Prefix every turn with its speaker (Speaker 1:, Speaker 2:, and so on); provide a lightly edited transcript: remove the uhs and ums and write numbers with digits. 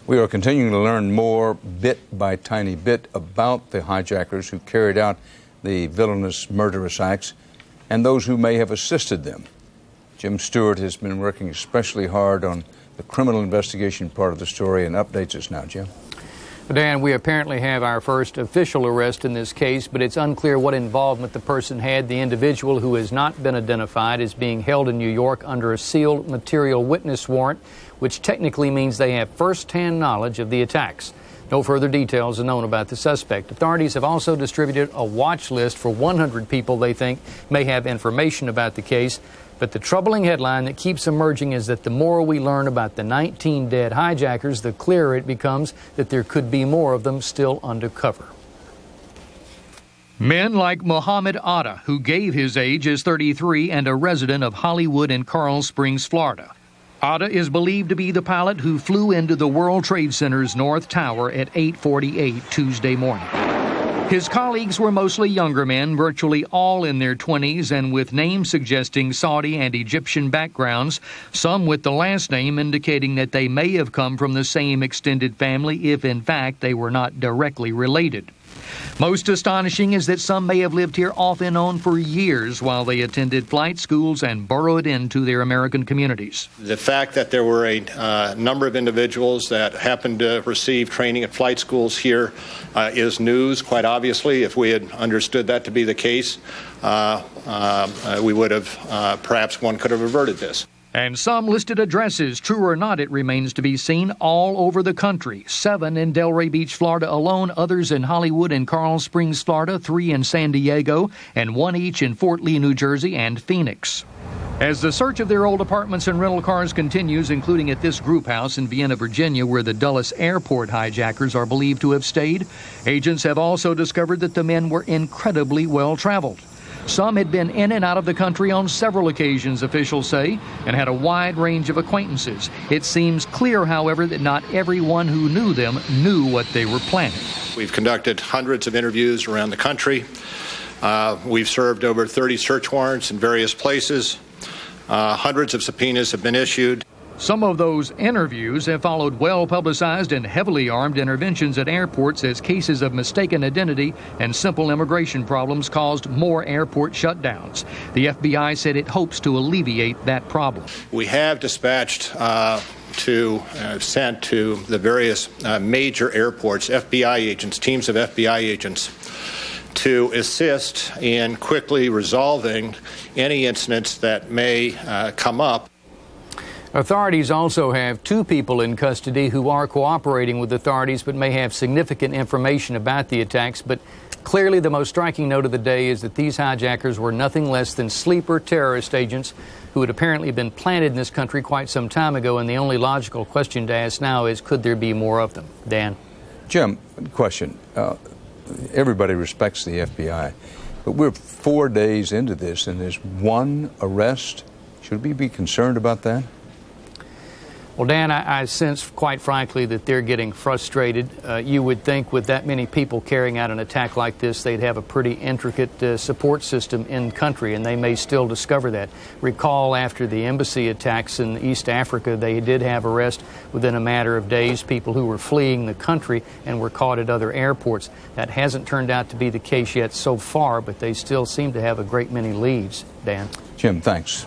Speaker 1: We are continuing to learn more bit by tiny bit about the hijackers who carried out the villainous, murderous acts and those who may have assisted them. Jim Stewart has been working especially hard on the criminal investigation part of the story and updates us now. Jim?
Speaker 2: Dan, we apparently have our first official arrest in this case, but it's unclear what involvement the person had. The individual, who has not been identified, is being held in New York under a sealed material witness warrant, which technically means they have first-hand knowledge of the attacks. No further details are known about the suspect. Authorities have also distributed a watch list for 100 people they think may have information about the case. But the troubling headline that keeps emerging is that the more we learn about the 19 dead hijackers, the clearer it becomes that there could be more of them still undercover.
Speaker 3: Men like Muhammad Atta, who gave his age as 33 and a resident of Hollywood and Coral Springs, Florida. Atta is believed to be the pilot who flew into the World Trade Center's North Tower at 8:48 Tuesday morning. His colleagues were mostly younger men, virtually all in their 20s, and with names suggesting Saudi and Egyptian backgrounds, some with the last name indicating that they may have come from the same extended family if, in fact, they were not directly related. Most astonishing is that some may have lived here off and on for years while they attended flight schools and burrowed into their American communities.
Speaker 4: The fact that there were a number of individuals that happened to receive training at flight schools here is news, quite obviously. If we had understood that to be the case, we would have, perhaps one could have averted this.
Speaker 3: And some listed addresses, true or not, it remains to be seen, all over the country. 7 in Delray Beach, Florida alone, others in Hollywood and Coral Springs, Florida, 3 in San Diego, and 1 each in Fort Lee, New Jersey, and Phoenix. As the search of their old apartments and rental cars continues, including at this group house in Vienna, Virginia, where the Dulles Airport hijackers are believed to have stayed, agents have also discovered that the men were incredibly well-traveled. Some had been in and out of the country on several occasions, officials say, and had a wide range of acquaintances. It seems clear, however, that not everyone who knew them knew what they were planning.
Speaker 4: We've conducted hundreds of interviews around the country. We've served over 30 search warrants in various places. Hundreds of subpoenas have been issued.
Speaker 3: Some of those interviews have followed well-publicized and heavily armed interventions at airports as cases of mistaken identity and simple immigration problems caused more airport shutdowns. The FBI said it hopes to alleviate that problem.
Speaker 4: We have dispatched sent to the various major airports, FBI agents, teams of FBI agents, to assist in quickly resolving any incidents that may come up.
Speaker 2: Authorities also have 2 people in custody who are cooperating with authorities but may have significant information about the attacks. But clearly the most striking note of the day is that these hijackers were nothing less than sleeper terrorist agents who had apparently been planted in this country quite some time ago. And the only logical question to ask now is, could there be more of them? Dan?
Speaker 1: Jim, question. Everybody respects the FBI, but we're 4 days into this and there's 1 arrest. Should we be concerned about that?
Speaker 2: Well, Dan, I sense, quite frankly, that they're getting frustrated. You would think with that many people carrying out an attack like this, they'd have a pretty intricate support system in country, and they may still discover that. Recall after the embassy attacks in East Africa, they did have arrest within a matter of days, people who were fleeing the country and were caught at other airports. That hasn't turned out to be the case yet so far, but they still seem to have a great many leads. Dan?
Speaker 1: Jim, thanks.